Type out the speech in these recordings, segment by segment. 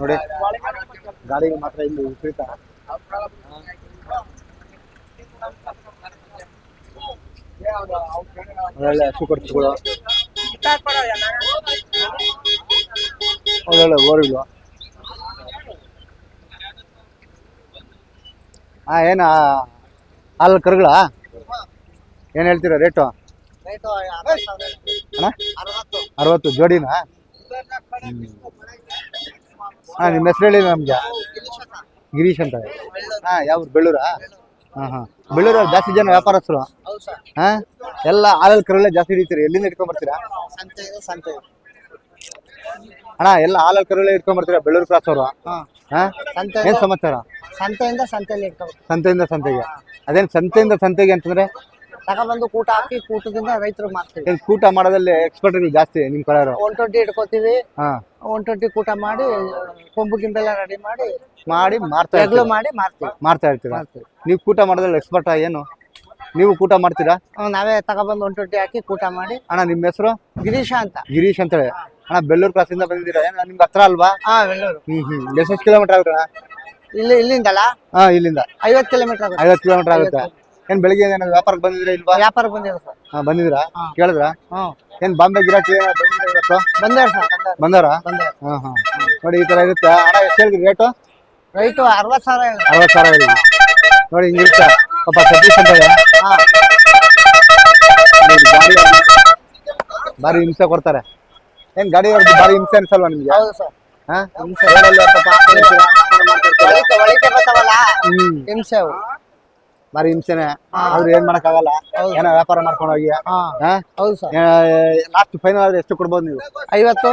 ನೋಡಿ ಗಾಡಿಗೆ ಮಾತ್ರ ಇಲ್ಲಿ ವಿಪರೀತ. ಒಳ್ಳೆ ಹಸು ಖರ್ಚುಗಳು, ಒಳ್ಳೊಳ್ಳೆ ಓರಿಗಳು. ಏನ ಹಾಲು ಕರುಗಳ ಏನು ಹೇಳ್ತೀರಾ ರೇಟು? ಅಣ್ಣ 60 ಜೋಡಿನಾ? ನಿಮ್ಮ ಹೆಸರು ಹೇಳಿ ನಮ್ಗೆ. ಗಿರೀಶ್ ಅಂತ. ಯಾವ ಬೆಳ್ಳೂರಾ? ಬೆಳ್ಳೂರಲ್ಲಿ ಜಾಸ್ತಿ ಜನ ವ್ಯಾಪಾರಸ್ಥರು. ಎಲ್ಲ ಹಾಲಲ್ಲಿ ಕರುಗಳೇ ಜಾಸ್ತಿ ಹಿಡಿತೀರಿ. ಎಲ್ಲಿಂದ ಇಟ್ಕೊಂಡ್ ಬರ್ತೀರಾ ಅಣ್ಣ? ಎಲ್ಲ ಹಾಲಲ್ಲಿ ಕರುಗಳೇ ಇಟ್ಕೊಂಡ್ ಬರ್ತೀರಾ ಬೆಳ್ಳೂರು ಕ್ರಾಸ್ ಅವರು? ಏನ್ ಸಮಾಚಾರ? ಸಂತೆಯಿಂದ ಸಂತೆಗೆ. ಅದೇನ್ ಸಂತೆಯಿಂದ ಸಂತೆಗೆ ಅಂತಂದ್ರೆ ತಗೊಬಂದು ಕೂಟ ಹಾಕಿ ಕೂಟದಿಂದ ರೈತರು ಮಾಡ್ತೀವಿ. ಕೂಟ ಮಾಡೋದಲ್ಲಿ ಎಕ್ಸ್ಪರ್ಟ್ಗಳು ಜಾಸ್ತಿ ನಿಮ್ ಕಡೆ. 120 ಇಟ್ಕೋತೀವಿ. 120 ಕೂಟ ಮಾಡಿ ಕೊಂಬು ಗಿಂಬೆಲ್ಲ ರೆಡಿ ಮಾಡಿ ಮಾರ್ತಾ ಇರ್ತೀರಾ? ನೀವು ಕೂಟ ಮಾಡೋದ್ರಲ್ಲಿ ಎಕ್ಸ್ಪರ್ಟ್ ಏನು? ನೀವು ಕೂಟ ಮಾಡ್ತೀರಾ? ನಾವೇ ತಗೊಬಂದು 120 ಹಾಕಿ ಕೂಟ ಮಾಡಿ. ಅಣ್ಣ ನಿಮ್ಮ ಹೆಸರು? ಗಿರೀಶ್ ಅಂತ ಹೇಳಿ. ಅಣ್ಣ ಬೆಳ್ಳೂರು ಕ್ರಾಸ್ ಇಂದ ಬಂದಿದ್ದೀರಾ? ನಿಮ್ಗೆ ಹತ್ರ ಅಲ್ವಾ? ಬೆಳ್ಳೂರು. ಎಷ್ಟು ಕಿಲೋಮೀಟರ್ ಆಗುತ್ತೆ ಅಣ್ಣ? ಇಲ್ಲಿಂದಲ್ಲ? ಇಲ್ಲಿಂದ 50 ಕಿಲೋಮೀಟರ್. 50 ಕಿಲೋಮೀಟರ್ ಆಗುತ್ತೆ. ಏನ್ ಬೆಳಿಗ್ಗೆ ವ್ಯಾಪಾರಕ್ಕೆ ಬಂದಿದ್ದೀರಾ ಇಲ್ವಾ? ವ್ಯಾಪಾರ ಬಂದಿದ್ರು ಸರ್. ಬಂದಿದ್ದೀರಾ? ಕೇಳಿದ್ರ? ಏನ್ ಬಾಂಬೆ ಗಿರಾಕಿ ಬಂದಾರ? ನೋಡಿ ಈ ತರ ಇರುತ್ತೆ. ಅಣ್ಣ ಎಷ್ಟು ಹೇಳಿದ್ರಿ ರೇಟು? ರೈಟು 60,000. 60,000 ಹೇಳಿ. ನೋಡಿ ಹಿಂಗಿರುತ್ತೆ ಪಾಪ ಸತೀಶ್ ಅಂತ. ಬಾರಿ ಹಿಂಸೆ ಕೊಡ್ತಾರೆ. ಏನ್ ಗಾಡಿ ಬಾರಿ ಹಿಂಸೆ ಅನ್ಸಲ್ವಾ ನಿಮ್ಗೆ? ಹೌದು ಸರ್. ಹಿಂಸೆ ಬಾರಿ ಹಿಂಸೆನೆ. ಅವ್ರು ಏನ್ ಮಾಡಕ್ ಆಗಲ್ಲ. ಏನೋ ವ್ಯಾಪಾರ ಮಾಡ್ಕೊಂಡು ಹೋಗಿ. ಹೌದು ಸರ್. ಲಾಸ್ಟ್ ಫೈನಲ್ ಆದ್ರೆ ಎಷ್ಟು ಕೊಡ್ಬೋದು ನೀವು? 50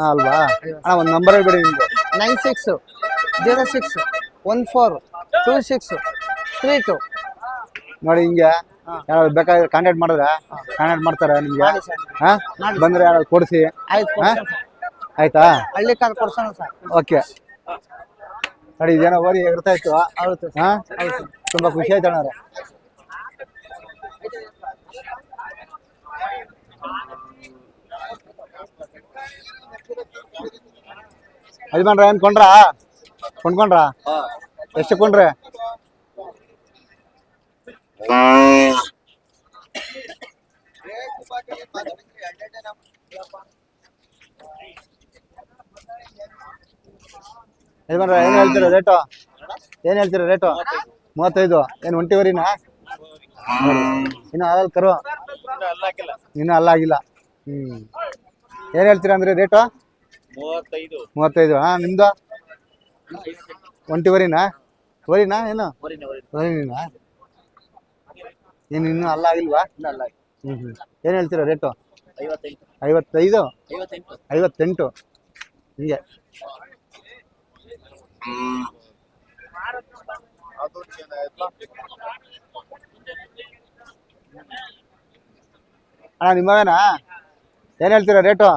ಅಲ್ವಾ? ಅಣ್ಣ ಒಂದ್ ನಂಬರ್ ಹೇಳ್ಬಿಡಿ ನಿಮ್ದು. 9606262632. ನೋಡಿ ಹಿಂಗೆ ಯಾರು ಬೇಕಾದ್ರೆ ಕಾಂಟ್ಯಾಕ್ಟ್ ಮಾಡಿದ್ರೆ ಕಾಂಟ್ಯಾಕ್ಟ್ ಮಾಡ್ತಾರೆ ನಿಮ್ಗೆ. ಬಂದ್ರೆ ಯಾರು ಕೊಡಿಸಿ. ಆಯ್ತಾ? ಹಳ್ಳಿ ಕಾರ್ ಕೊಡ್ಸೋಣ ಸರ್. ಓಕೆ. ನೋಡಿ ಇದೇನೋ ಓರಿ ಇರ್ತಾ ಇತ್ತು. ತುಂಬಾ ಖುಷಿ ಆಯ್ತು ಅಣ್ಣ. ಯಜಮಾನ್ರ ಏನ್ ಕೊಂಡ್ಕೊಂಡ್ರ? ಎಷ್ಟು ಕೊಂಡ್ರೆ? ಯಜಮಾನ್ರ ಏನ್ ಹೇಳ್ತೀರ ರೇಟು? 35. ಏನ್ ಒಂಟಿವರಿನಾ? ಇನ್ನು ಆಗಲ್ ಕರು? ಇನ್ನು ಅಲ್ಲಾಗಿಲ್ಲ. ಏನ್ ಹೇಳ್ತೀರಾ ಅಂದ್ರೆ ರೇಟು? 35. ನಿಮ್ದು ಒಂಟಿವರಿನಾ? ಏನು ವರಿನಾ? ಏನು ಇನ್ನೂ ಅಲ್ಲಾಗಿಲ್ವಾ? ಏನ್ ಹೇಳ್ತೀರಾ ರೇಟು? 55. 58 ಹಿಂಗೆ. ಅಣ್ಣ ನಿಮ್ಮವೇನಾ? ಏನ್ ಹೇಳ್ತೀರಾ ರೇಟು?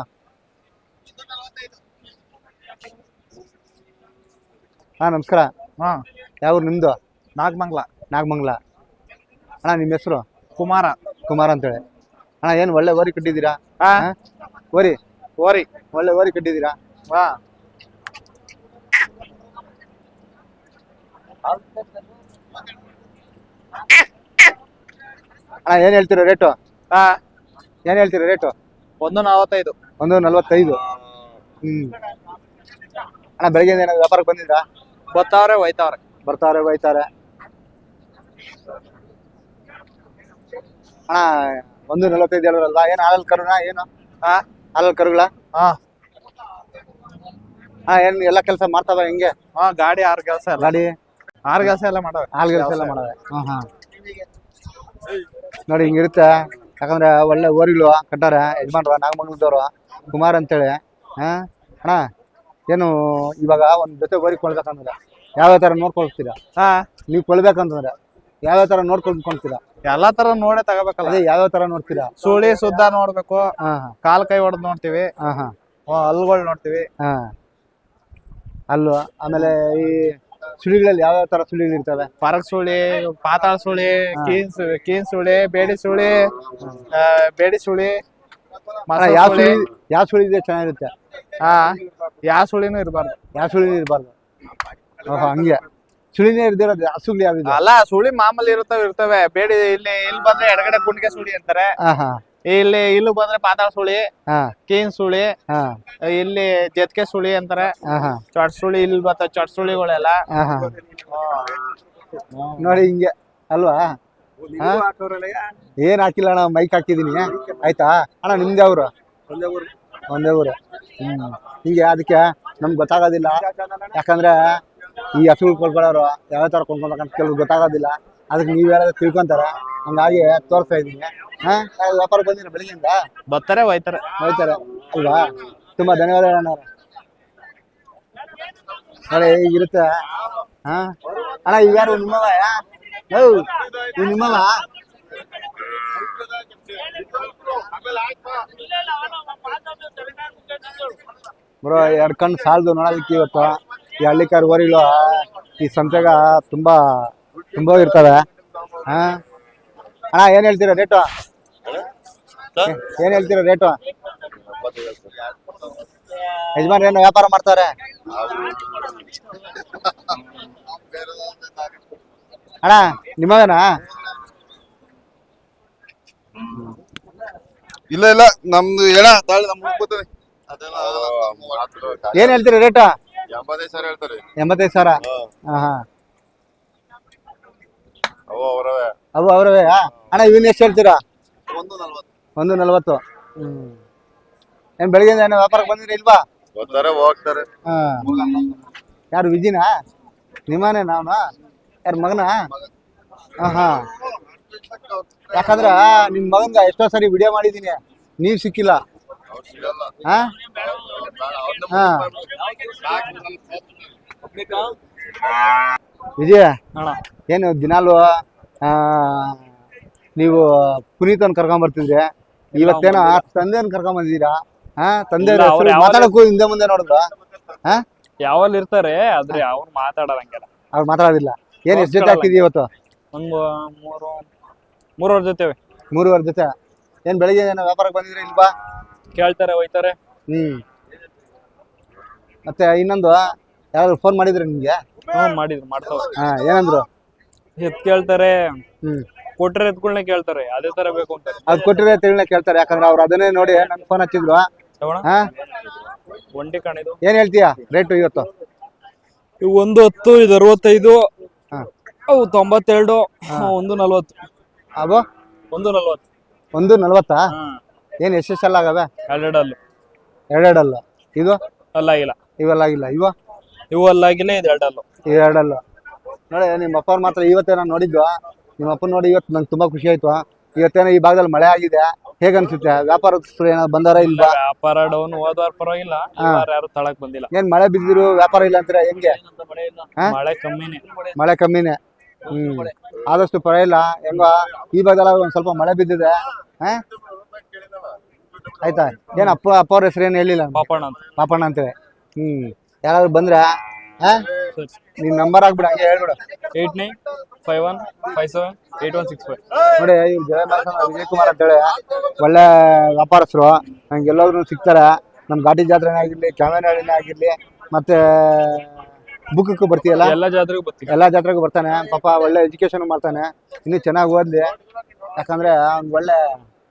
ನಮಸ್ಕಾರ. ಯಾವ್ರು ನಿಮ್ದು? ನಾಗಮಂಗ್ಲ. ಅಣ್ಣ ನಿಮ್ಮ ಹೆಸರು? ಕುಮಾರ ಅಂತೇಳಿ. ಅಣ್ಣ ಏನ್ ಒಳ್ಳೆ ಓರಿ ಕಟ್ಟಿದ್ದೀರಾ? ಓರಿ ಒಳ್ಳೆ ಓರಿ ಕಟ್ಟಿದ್ದೀರಾ? ಅಣ್ಣ ಏನ್ ಹೇಳ್ತೀರಾ ರೇಟು? 145. 145. ಅಣ್ಣ ಬೆಳಿಗ್ಗೆ ಏನಾದ್ರು ವ್ಯಾಪಾರಕ್ಕೆ ಬಂದಿದ್ರಾ? ಬರ್ತಾವ್ರೆ ಹೋಯ್ತಾರೆ. ಅಣ್ಣ 145 ಹೇಳಿದ್ರಲ್ವಾ? ಏನು ಹಾಲಲ್ಲಿ ಕರುನಾ? ಏನು ಹಾಲಲ್ಲಿ ಕರುಗಳ? ಏನ್ ಎಲ್ಲ ಕೆಲಸ ಮಾಡ್ತಾವ ಹೆಂಗೆ? ಗಾಡಿ 6 ಕೆಲಸ ಎಲ್ಲ ಮಾಡವೆ. ನೋಡಿ ಹಿಂಗಿರುತ್ತೆ. ಯಾಕಂದ್ರೆ ಒಳ್ಳೆ ಓರಿಗಳು ಕಟ್ಟಾರೆ ಯಜಮಾನ್ರ ನಾಗಮಂಗಲದವ್ರು ಕುಮಾರ್ ಅಂತೇಳಿ. ಅಣ್ಣ ಏನು ಇವಾಗ ಒಂದ್ ಜೊತೆ ಓರಿ ಕೊಳ್ಬೇಕಂದ್ರೆ ಯಾವ್ಯಾವ ತರ ನೋಡ್ಕೊಳ್ತೀರಾ? ನೀವು ಕೊಳ್ಬೇಕಂತಂದ್ರೆ ಯಾವ್ಯಾವ ತರ ನೋಡ್ಕೊಂಡ್ಕೊಂತೀರಾ? ಎಲ್ಲಾ ತರ ನೋಡೇ ತಗೋಬೇಕಲ್ಲ. ಅದೇ ಯಾವ್ಯಾವ ತರ ನೋಡ್ತೀರಾ? ಸುಳಿ ಸುದ್ದ ನೋಡ್ಬೇಕು. ಕಾಲ್ ಕೈ ಹೊಡೆದ್ ನೋಡ್ತೀವಿ. ಹಲ್ಲುಗಳು ನೋಡ್ತೀವಿ. ಅಲ್ಲು ಆಮೇಲೆ ಈ ಸುಳಿಗಳಲ್ಲಿ ಯಾವ ತರ ಸುಳಿಗಳು ಇರ್ತವೆ? ಪರಕ್ ಸುಳಿ, ಪಾತಾಳ ಸುಳಿ, ಕೀನ್ ಸುಳಿ, ಬೇಡಿ ಸುಳಿ, ಮಸೂರ್ ಯಾವ ಸುಳಿ. ಸುಳಿ ಯಾವ ಸುಳಿ ಇದೆ ಚೆನ್ನಾಗಿರುತ್ತೆ? ಹಾ ಯಾವ ಸುಳಿನೂ ಇರಬಾರ್ದು. ಯಾವ ಸುಳಿನೂ ಇರಬಾರ್ದು. ಹಂಗೆ ಸುಳಿನೇ ಇರ್ದಿರೋದು ಹಸುಗಳು ಯಾವ್ದು? ಅಲ್ಲ ಸುಳಿ ಮಾಮೂಲಿ ಇರ್ತವೆ ಬೇಡಿ. ಇಲ್ಲಿ ಬಂದ್ರೆ ಎಡಗಡೆ ಗುಂಡಿಗೆ ಸುಳಿ ಅಂತಾರೆ. ಹಾ ಇಲ್ಲಿ ಬಂದ್ರೆ ಪಾತಾಳ ಸುಳಿ, ಹಾ ಕೀನ್ ಸುಳಿ, ಹಾ ಇಲ್ಲಿ ಜತ್ಕೆ ಸುಳಿ ಅಂತಾರೆ. ಹಾ ಚೊಟ್ ಸುಳಿ ಇಲ್ಲಿ ಬರ್ತಾವ ಚೊಟ್ ಸುಳಿಗಳೆಲ್ಲ. ಹಾ ನೋಡಿ ಹಿಂಗೆ ಅಲ್ವಾ? ಏನ್ ಹಾಕಿಲ್ಲ ಅಣ್ಣ, ಮೈಕ್ ಹಾಕಿದೀನಿ ಆಯ್ತಾ ಅಣ್ಣ. ನಿಮ್ದು ಯಾವ್ರು? ಒಂದೇ ಊರು. ಹಿಂಗೆ ಅದಕ್ಕೆ ನಮ್ಗೆ ಗೊತ್ತಾಗೋದಿಲ್ಲ. ಯಾಕಂದ್ರೆ ಈ ಹಸುಗಳು ಕೊಂಡ್ಕೊಳ್ಳೋರು ಯಾವ ತರ ಕೊಂಡ್ಕೊಬೇಕಂತ ಕೆಲವ್ರು ಗೊತ್ತಾಗೋದಿಲ್ಲ. ಅದಕ್ಕೆ ನೀವ್ ಹೇಳೋದು ತಿಳ್ಕೊಂತಾರೆ, ಹಂಗಾಗಿ ತೋರಿಸ್ತಾ ಇದೀನಿ. ವ್ಯಾಪಾರ ಬಂದಿರ ಬೆಳಿಗ್ಗೆಯಿಂದ? ಬರ್ತಾರೆ ಹೋಯ್ತಾರೆ ಅಲ್ವಾ? ತುಂಬಾ ಧನ್ಯವಾದಗಳು ಅಣ್ಣ. ನೋಡಿ ಈಗಿರುತ್ತೆ. ಅಣ್ಣ ಈಗ ಯಾರು ನಿಮ್ಮವ? ಈ ನಿಮ್ಮವ? ಬ್ರೋ 2 ಕಣ್ಣು ಸಾಲದು ನೋಡೋದಕ್ಕೆ ಇವತ್ತು. ಈ ಹಳ್ಳಿಕಾರ್ ಓರಿಗಳು ಈ ಸಂತೆಗ ತುಂಬಾ ಇರ್ತವೆ. ಅಣ್ಣ ಏನ್ ಹೇಳ್ತೀರಾ ರೇಟು? ಏನ್ ಹೇಳ್ತೀರಾ ರೇಟು? ಯಜಮಾನ್ ಏನು ವ್ಯಾಪಾರ ಮಾಡ್ತಾರೆ? ಅಣ್ಣ ನಿಮ್ಮವೇನಾ? ಇಲ್ಲ ನಮ್ದು ಎಣ ತಾಳಿ ನಮ್ಗೆ ಗೊತ್ತದೆ. ಏನ್ ಹೇಳ್ತೀರಾ ರೇಟು? 85,000 ಹೇಳ್ತಾರೆ. 85,000. ಹಾ ಅವು ಅವರವೇ. ಅಣ್ಣ ಇವನ್ ಎಷ್ಟು ಹೇಳ್ತೀರಾ? 140. ಏನ್ ಬೆಳಿಗ್ಗೆ ಏನೋ ವ್ಯಾಪಾರಕ್ಕೆ ಬಂದಿರಿ ಇಲ್ವಾ? ಬರ್ತಾರೆ ಹೋಗ್ತಾರೆ. ಯಾರು ವಿಜಿನಾ? ನಿಮ್ಮನೆ ನಾವ್ನ? ಯಾರ ಮಗನ? ಹಾ ಯಾಕಂದ್ರ ನಿಮ್ ಮಗನ್ಗ ಎಷ್ಟೋ ಸರಿ ವಿಡಿಯೋ ಮಾಡಿದೀನಿ, ನೀವ್ ಸಿಕ್ಕಿಲ್ಲ. ವಿಜಯ ಏನು ದಿನಾಲು ನೀವು ಪುನೀತನ್ ಕರ್ಕೊಂಡ್ ಬರ್ತಿದ್ರಿ, ಇವತ್ತೇನೋ ತಂದೆನ್ ಕರ್ಕೊಂಡ್ ಬಂದಿದ್ದೀರಾ? ತಂದೆ ಮಾತಾಡಕ್ಕೂ ಹಿಂದೆ ಮುಂದೆ ನೋಡಿದ್ರ? ಯಾವಲ್ಲಿ ಇರ್ತಾರೆ ಆದ್ರೆ ಅವ್ರು ಮಾತಾಡೋದಂಗೆಲ್ಲ. ಅವ್ರು ಮಾತಾಡೋದಿಲ್ಲ. ಏನ್ ಎಷ್ಟು ಜೊತೆ ಆಗ್ತಿದ್ವಿ ಇವತ್ತು? ಒಂದು ಮೂರುವರೆ ಜೊತೆ. 3 ಜೊತೆ. ಏನ್ ಬೆಳಿಗ್ಗೆ ಏನೋ ವ್ಯಾಪಾರಕ್ಕೆ ಬಂದಿದ್ರಿ ಇಲ್ವಾ? ಕೇಳ್ತಾರೆ ಹೋಯ್ತಾರೆ. ಮತ್ತೆ ಇನ್ನೊಂದು ಯಾರಾದ್ರು ಫೋನ್ ಮಾಡಿದ್ರೆ ನಿಮ್ಗೆ? ಮಾಡ್ತಾವ. ಏನಂದ್ರು? ಎತ್ ಕೇಳ್ತಾರೆ, ಕೊಟ್ರೆ ಎತ್ಗಳನ್ನ ಕೇಳ್ತಾರೆ, ಅದೇ ತರ ಬೇಕು ಅಂತ. ಅದ್ ಕೊಟ್ಟಿರೋ ತಿಳ್ನ ಕೇಳ್ತಾರೆ. ಯಾಕಂದ್ರೆ ಅವ್ರು ಅದನ್ನೇ ನೋಡಿ ನನ್ ಫೋನ್ ಹಚ್ಚಿದ್ರು. ಒಂಟಿ ಕಣಿದು ಏನ್ ಹೇಳ್ತೀಯಾ ರೇಟು ಇವತ್ತು? ಇವು 110, ಇದು 65, ಅವು 92, 140. ಅವು 140. 140. ಏನ್ ಎಷ್ಟೆಲ್ಲ ಆಗವೆ? 2 ಇದು ಅಲ್ಲಾಗಿಲ್ಲ. ಇವೆಲ್ಲ ಆಗಿಲ್ಲ. ಇವು ಅಲ್ಲಾಗಿಲ್ಲ. ಇದು 2 ನೋಡಿ. ನಿಮ್ಮ ಅಪ್ಪ ಮಾತ್ರ ಇವತ್ತೇ ನಾನು ನೋಡಿದ್ದು. ನಿಮ್ಮ ಅಪ್ಪ ನೋಡಿ ಇವತ್ತು ನಂಗೆ ತುಂಬಾ ಖುಷಿ ಆಯ್ತು. ಇವತ್ತೇನೋ ಈ ಭಾಗದಲ್ಲಿ ಮಳೆ ಆಗಿದೆ, ಹೇಗ ಅನ್ಸುತ್ತೆ? ವ್ಯಾಪಾರಸ್ಥರು ಏನಾದ್ರು ಬಂದಾರ ಇಲ್ವಾ? ವ್ಯಾಪಾರ ಡೌನ್. ಹೋದ್ವಾರ ಪರವಾಗಿಲ್ಲ, ಯಾರು ತಳಕ್ ಬಂದಿಲ್ಲ. ಏನ್ ಮಳೆ ಬಿದ್ದಿರು ವ್ಯಾಪಾರ ಇಲ್ಲ ಅಂತೀರಾ? ಹೆಂಗೆ? ಮಳೆ ಕಮ್ಮಿನೇ. ಆದಷ್ಟು ಪರವಾಗಿಲ್ಲ. ಹೆಂಗ ಈ ಭಾಗದಲ್ಲಿ ಒಂದ್ ಸ್ವಲ್ಪ ಮಳೆ ಬಿದ್ದಿದೆ. ಆಯ್ತಾ? ಏನ್ ಅಪ್ಪ ಅವ್ರ ಹೆಸರು ಏನು ಹೇಳಿಲ್ಲ? ಪಾಪಣ್ಣ ಅಂತೇಳಿ. ಯಾರಾದ್ರು ಬಂದ್ರ ನಿನ್ ನಂಬರ್ ಆಗ್ಬಿಡ, ಹಂಗೆ ಹೇಳ್ಬಿಡು. 8951578165. ನೋಡಿ ಇವ್ರು ವಿಜಯ್ ಕುಮಾರ್ ಅಂತೇಳಿ ಒಳ್ಳೆ ವ್ಯಾಪಾರಸ್ಥರು. ನಂಗೆ ಎಲ್ಲಾದ್ರು ಸಿಗ್ತಾರೆ. ನಮ್ ಘಾಟಿ ಜಾತ್ರೆನೇ ಆಗಿರ್ಲಿ, ಕ್ಯಾಮೆರಾನೇ ಆಗಿರ್ಲಿ, ಮತ್ತೆ ಬುಕ್ಕು ಬರ್ತೀಯಲ್ಲ, ಎಲ್ಲಾ ಜಾತ್ರೆಗೂ ಬರ್ತಾನೆ. ಪಾಪ ಒಳ್ಳೆ ಎಜುಕೇಶನ್ ಮಾಡ್ತಾನೆ. ಇನ್ನು ಚೆನ್ನಾಗಿ ಓದ್ಲಿ, ಯಾಕಂದ್ರೆ ಅವ್ನ್ ಒಳ್ಳೆ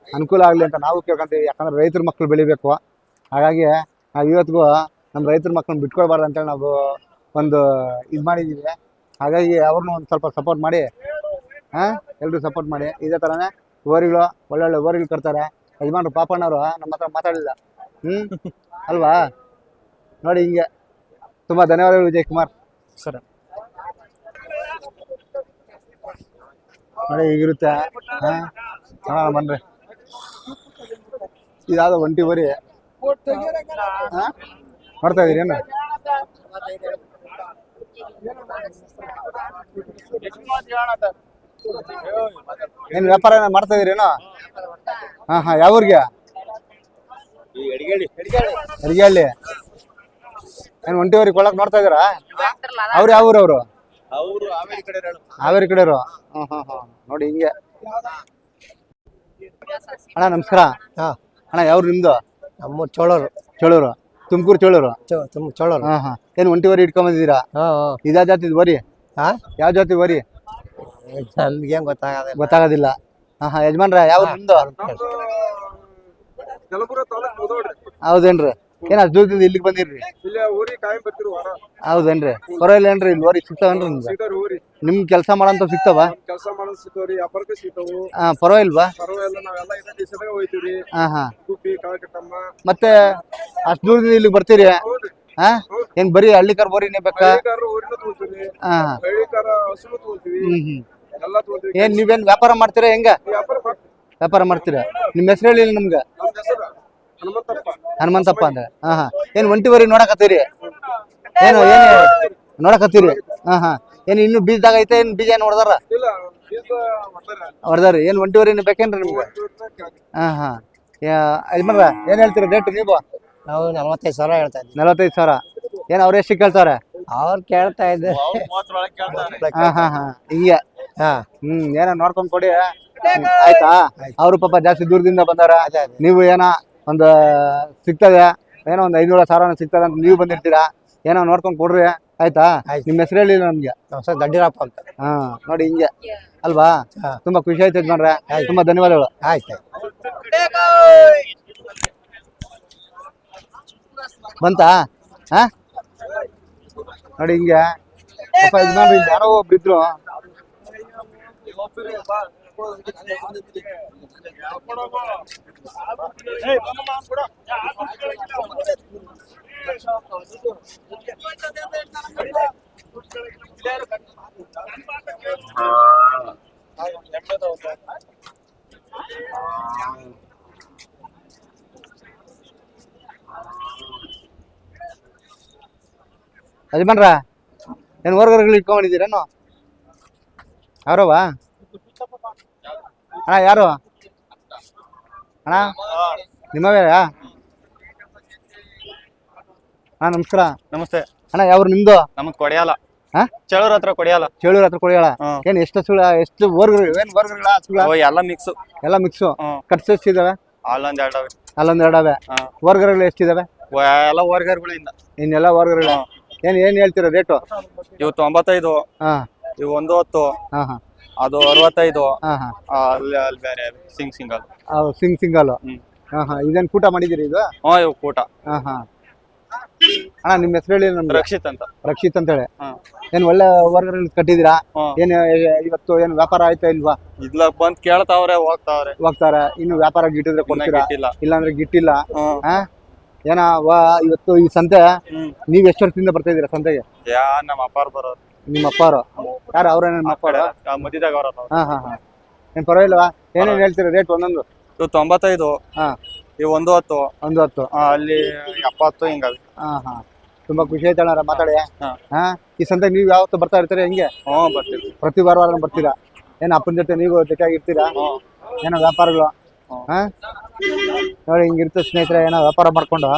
ಅನುಕೂಲ ಆಗ್ಲಿ ಅಂತ ನಾವು ಕೇಳ್ಕೊಂತೀವಿ. ಯಾಕಂದ್ರೆ ರೈತರ ಮಕ್ಳು ಬೆಳಿಬೇಕು. ಹಾಗಾಗಿ ನಾವು ಇವತ್ತಿಗೂ ನಮ್ಮ ರೈತರ ಮಕ್ಳನ್ನ ಬಿಟ್ಕೊಳ್ಬಾರ್ದು ಅಂತೇಳಿ ನಾವು ಒಂದು ಇದು ಮಾಡಿದ್ದೀವಿ. ಹಾಗಾಗಿ ಅವ್ರನ್ನೂ ಒಂದು ಸ್ವಲ್ಪ ಸಪೋರ್ಟ್ ಮಾಡಿ, ಎಲ್ರು ಸಪೋರ್ಟ್ ಮಾಡಿ. ಇದೇ ಥರನೇ ಓರಿಗಳು, ಒಳ್ಳೊಳ್ಳೆ ಓರಿಗಳು ಕಟ್ತಾರೆ. ಯಜಮಾನ್ರು ಪಾಪಣ್ಣವರು ನಮ್ಮ ಹತ್ರ ಮಾತಾಡಲಿಲ್ಲ. ಅಲ್ವಾ? ನೋಡಿ ಹಿಂಗೆ. ತುಂಬ ಧನ್ಯವಾದಗಳು ವಿಜಯ್ ಕುಮಾರ್ ಸರ್. ನೋಡಿ ಹೀಗಿರುತ್ತೆ. ಬನ್ರಿ. ಇದಾದ ಒಂಟಿ ಓರಿ ಮಾಡ್ತಾ ಇದೀರಿ ಏನು? ಏನ್ ವ್ಯಾಪಾರ ಮಾಡ್ತಾ ಇದೀರೇನೋ? ಯಾವ ಊರಿಗೆ? ಅಡಿಗೆಹಳ್ಳಿ. ಏನ್ ಒಂಟಿ ಊರಿಗೆ ಕೊಳ್ಳಕ್ ನೋಡ್ತಾ ಇದೀರಾ? ಅವ್ರು ಯಾವ ಊರವ್ರು? ಹಾವೇರಿ ಕಡೆಯವರು. ನೋಡಿ ಹಿಂಗೆ. ಅಣ್ಣ ನಮಸ್ಕಾರ. ಅಣ್ಣ ಯಾವ್ರು ನಿಮ್ದು? ನಮ್ಮ ಚೋಳರು ಚೇಳೂರು, ತುಮಕೂರು ಚೇಳೂರು. ಚೋಳರು. ಹಾ ಹಾ. ಏನು ಒಂಟಿ ವರಿ ಇಟ್ಕೊಂಬಂದಿದ್ದೀರಾ? ಇದಾ ಜಾತಿ ವರಿ? ಹಾ ಯಾವ ಜಾತಿ ವರಿ ನಮ್ಗೇನ್ ಗೊತ್ತಾಗಲ್ಲ. ಗೊತ್ತಾಗೋದಿಲ್ಲ. ಹಾ ಹಾ. ಯಜಮಾನ್ರ ಯಾವ ನಿಮ್ದು? ಹೌದೇನ್ರಿ? ಏನ ದೂರದಿಂದ ಇಲ್ಲಿಗೆ ಬಂದಿರ್ರಿ? ಹೌದೇನ್ರಿ? ಪರವಾಗಿಲ್ಲ ಏನ್ರಿ ಇಲ್ಲಿ ವರಿ ಸಿಗ್ತಾವೇನ್ರಿ ನಿಮ್ಗೆ? ನಿಮ್ ಕೆಲಸ ಮಾಡಂತ ಸಿಗ್ತಾವ? ಹಾ ಪರವಾಗಿಲ್ವಾ? ಹಾ ಹಾ. ಮತ್ತೆ ಅಷ್ಟು ದೂರದಿಂದ ಇಲ್ಲಿಗೆ ಬರ್ತೀರಿ? ಹಾ ಏನ್ ಬರೀ ಹಳ್ಳಿಕಾರ ಬೋರಿನೇ ಬೇಕಾ? ಹಾ ಏನ್ ನೀವೇನ್ ವ್ಯಾಪಾರ ಮಾಡ್ತೀರಾ ಹೆಂಗ? ವ್ಯಾಪಾರ ಮಾಡ್ತೀರಾ? ನಿಮ್ ಹೆಸರು ಹೇಳಿ ನಮ್ಗೆ. ಹನುಮಂತಪ್ಪ ಅಂದ್ರೆ. ಹಾ ಹಾ. ಏನ್ ಒಂಟಿ ವರಿ ನೋಡಕತ್ತೀರಿ? ಏನು ಏನು ನೋಡಕತ್ತೀರಿ? ಹಾ ಹಾ. ಏನ್ ಇನ್ನು ಬೀಜದಾಗ ಐತೆ? ಏನ್ ಬೀಜ ಏನ್ ಹೊಡೆದಾರ? ಹೊಡೆದಾರಿ. ಏನ್ ಒಂಟಿ ವರಿನೇ ಬೇಕೇನ್ರಿ ನಿಮ್ಗೆ? ಹಾ ಹಾ. ಯಜಮಾನ್ರ ಏನ್ ಹೇಳ್ತೀರಿ ರೇಟ್ ನೀವು? ನಾವು 45,000 ಹೇಳ್ತಾ ಇದ್ವಿ. 45,000. ಏನ್ ಅವ್ರ ಎಷ್ಟು ಕೇಳ್ತಾರೆ? ಅವ್ರು ಕೇಳ್ತಾ ಇದ್ದೆ. ಹಾ ಹಾ ಹಾ. ಹಿಂಗೆ. ಹಾ ಏನೋ ನೋಡ್ಕೊಂಡ್ ಕೊಡಿ. ಆಯ್ತಾ? ಅವ್ರು ಪಾಪ ಜಾಸ್ತಿ ದೂರದಿಂದ ಬಂದಾರ. ನೀವು ಏನೋ ಒಂದು ಸಿಗ್ತದೆ, ಏನೋ ಒಂದು 500,000 ಸಿಗ್ತದೆ ಅಂತ ನೀವು ಬಂದಿರ್ತೀರಾ. ಏನೋ ನೋಡ್ಕೊಂಡ್ ಕೊಡ್ರಿ. ಆಯ್ತಾ? ನಿಮ್ ಹೆಸರು ಹೇಳಿಲ್ಲ ನಮ್ಗೆ. ದಡ್ಡಿರಪ್ಪ ಅಂತ. ಹಾ ನೋಡಿ ಹಿಂಗೆ ಅಲ್ವಾ? ತುಂಬಾ ಖುಷಿ ಆಯ್ತು ಯಜಮಾನ್ರೆ. ತುಂಬಾ ಧನ್ಯವಾದಗಳು. ಆಯ್ತು. ಬಂತಾ? ಹಾ ನೋಡಿ ಹಿಂಗೆ ಪಾಪ ಯಜಮಾನ್ರು ಇಲ್ಲಿ ಯಾರೋ ಒಬ್ಬಿದ್ರು. ಯಜಮಾನ್ರ ಏನ್ ವರ್ಗಗಳು ಇಟ್ಕೊಂಡಿದ್ದೀರೇನು? ಯಾರವ ಅಣ್ಣ? ಯಾರು ಅಣ್ಣ? ನಿಮ್ಮವೇ? ಅಣ್ಣ ನಮಸ್ಕಾರ. ನಮಸ್ತೆ ಅಣ್ಣ ಯಾವ್ರು ನಿಮ್ದು? ನಮ್ದು ಕೊಡಿಯಾಲ. ಹಾ ಚೇಳೂರ್ ಹತ್ರ ಕೊಡಿಯಾಲ. ಚೇಳೂರ್ ಹತ್ರ ಕೊಡಿಯಾಳ. ಏನ್ ಎಷ್ಟು ಎಷ್ಟು ವರ್ಗಗಳು? ಏನ್ ವರ್ಗಗಳ ಹಸುಗಳ? ಎಲ್ಲ ಮಿಕ್ಸ್. ಎಲ್ಲ ಮಿಕ್ಸು. ಕಟ್ಸ್ ಎಷ್ಟಿದಾವೆ? ಅಲ್ಲೊಂದ್ ಎರಡವೆ. ಅಲ್ಲೊಂದ್ ಎರಡವೆ. ವರ್ಗಗಳು ಎಷ್ಟಿದಾವೆ? ಎಲ್ಲ ವರ್ಗಗಳಿಂದ. ಇನ್ನೆಲ್ಲ ವರ್ಗಗಳ. ಏನ್ ಏನ್ ಹೇಳ್ತೀರಾ ರೇಟು? ಇವು 95. ಹಾ ಇವು 110. ಹಾ ಹಾ. ಅದು 65. ಹಾ ಹಾ. ಅಲ್ಲಿ ಬೇರೆ ಸಿಂಗಲ್. ಸಿಂಗಲ್. ಹಾ ಹಾ. ಇದೇನ್ ಕೂಟ ಮಾಡಿದಿರಿ ಇದು? ಇವು ಕೂಟ. ಹಾ ಹಾ. ಅಣ್ಣ ನಿಮ್ ಹೆಸರು ಹೇಳಿ ನಮ್ಗೆ. ರಕ್ಷಿತ್ ಅಂತ. ರಕ್ಷಿತ್ ಅಂತ ಹೇಳಿ. ಏನ್ ಒಳ್ಳೆ ವರ್ಗಗಳು ಕಟ್ಟಿದಿರಾ? ಏನ್ ಇವತ್ತು ಏನ್ ವ್ಯಾಪಾರ ಆಯ್ತಾ ಇಲ್ವಾ? ಇದ್ಲ ಬಂದ್ ಕೇಳ್ತಾವ್ರೆ ಹೋಗ್ತಾರ. ಇನ್ನು ವ್ಯಾಪಾರ ಗಿಟ್ಟಿದ್ರೆ ಕೊಡ್ತೀರಾ? ಇಲ್ಲ ಅಂದ್ರೆ ಗಿಟ್ಟಿಲ್ಲ. ಹಾ ಏನ ಇವತ್ತು ಈ ಸಂತೆ ನೀವ್ ಎಷ್ಟು ವರ್ಷದಿಂದ ಬರ್ತಾ ಇದೀರಾ ಸಂತೆಗೆ? ನಮ್ಮ ಅಪ್ಪಾರು ಬರೋರು. ನಿಮ್ಮ ಅಪ್ಪಾರು? ಯಾರು ಅವ್ರ? ನಿಮ್ಮ ಅಪ್ಪಾರ ಮದಿದಾಗ ಅವ್ರ. ಹಾ ಹಾ ಹಾ. ಏನ್ ಪರವಾಗಿಲ್ವಾ? ಏನೇನ್ ಹೇಳ್ತೀರಾ ರೇಟ್ ಒಂದೊಂದು? ಇವು 95. ಹಾ. ಇವು 110. 110. ಅಲ್ಲಿ 70 ಹಿಂಗವೆ. ಹಾ ಹಾ. ತುಂಬಾ ಖುಷಿ ಆಯ್ತಣ್ಣ ಮಾತಾಡಿ. ಹಾ ಈ ಸಂತೆ ನೀವ್ ಯಾವತ್ತು ಬರ್ತಾ ಇರ್ತೀರಾ ಹೆಂಗೆ? ಬರ್ತೀವಿ. ಪ್ರತಿ ವಾರ ಬರ್ತೀರಾ? ಏನ್ ಅಪ್ಪನ ಜೊತೆ ನೀವು ಜೊತೆಯಾಗಿರ್ತೀರಾ? ಏನೋ ವ್ಯಾಪಾರಗಳು? ಹಾ ನೋಡಿ ಹಿಂಗಿರ್ತದೆ ಸ್ನೇಹಿತರೆ. ಏನೋ ವ್ಯಾಪಾರ ಮಾಡ್ಕೊಂಡು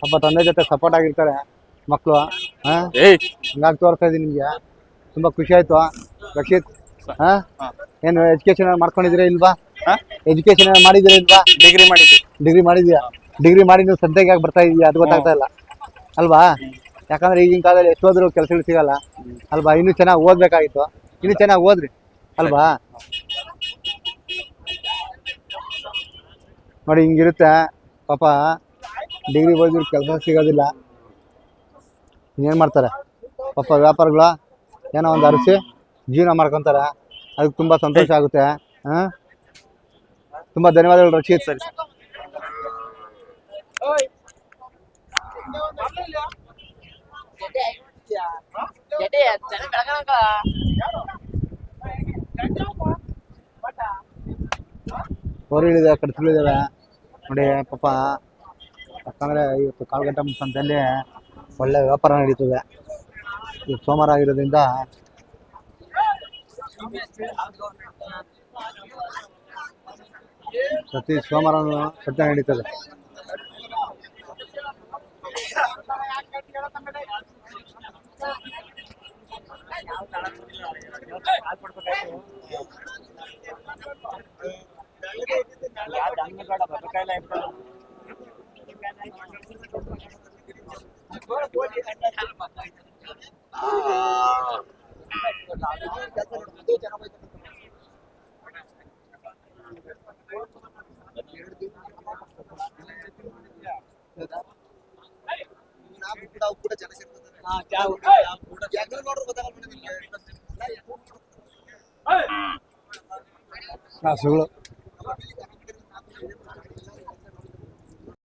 ಪಾಪ ತಂದೆ ಜೊತೆ ಸಪೋರ್ಟ್ ಆಗಿರ್ತಾರೆ ಮಕ್ಕಳು. ಹಾ ಹಿಂಗಾಗಿ ತೋರಿಸ್ತಾ ಇದೀನಿ ನಿಮ್ಗೆ. ತುಂಬಾ ಖುಷಿ ಆಯ್ತು ರಕ್ಷಿತ್. ಹಾ ಏನು ಎಜುಕೇಶನ್ ಮಾಡ್ಕೊಂಡಿದ್ದೀರಾ ಇಲ್ವಾ? ಎಜುಕೇಶನ್ ಮಾಡಿದ್ದೀರಾ ಇಲ್ವಾ? ಡಿಗ್ರಿ ಮಾಡಿದ್ಯಾ? ಡಿಗ್ರಿ ಮಾಡಿ ನೀವು ಸಂತೆಗೆ ಯಾಕೆ ಬರ್ತಾ ಇದೀಯಾ ಅದು ಗೊತ್ತಾಗ್ತಾ ಇಲ್ಲ ಅಲ್ವಾ? ಯಾಕಂದ್ರೆ ಈಗಿನ ಕಾಲದಲ್ಲಿ ಎಷ್ಟು ಹೋದ್ರು ಕೆಲಸಗಳು ಸಿಗಲ್ಲ ಅಲ್ವಾ? ಇನ್ನೂ ಚೆನ್ನಾಗಿ ಓದ್ಬೇಕಾಗಿತ್ತು. ಇನ್ನೂ ಚೆನ್ನಾಗಿ ಓದ್ರಿ ಅಲ್ವಾ? ನೋಡಿ ಹಿಂಗಿರುತ್ತೆ ಪಾಪ. ಡಿಗ್ರಿ ಓದಿದ್ರು ಕೆಲಸ ಸಿಗೋದಿಲ್ಲ. ಏನ್ ಮಾಡ್ತಾರೆ ಪಾಪ ವ್ಯಾಪಾರಗಳು ಏನೋ ಒಂದು ಅರಸಿ ಜೀವನ ಮಾಡ್ಕೊಂತಾರೆ. ಅದಕ್ಕೆ ತುಂಬಾ ಸಂತೋಷ ಆಗುತ್ತೆ. ತುಂಬಾ ಧನ್ಯವಾದಗಳು ರಕ್ಷಿತ್. ಸರಿ ಹೋರಿಗಳಿದೆ, ಕಡಸುಗಳಿದಾವೆ ನೋಡಿ ಪಾಪ. ಯಾಕಂದ್ರೆ ಇವತ್ತು ಕಾಲ್ಗಂಟೆ ಸಂತೆಯಲ್ಲಿ ಒಳ್ಳೆ ವ್ಯಾಪಾರ ನಡೀತದೆ. ಇವತ್ತು ಸೋಮವಾರ ಆಗಿರೋದ್ರಿಂದ ಪ್ರತಿ ಸೋಮವಾರನೂ ಸಂತೆ ನಡೀತದೆ. ಹಸುಗಳು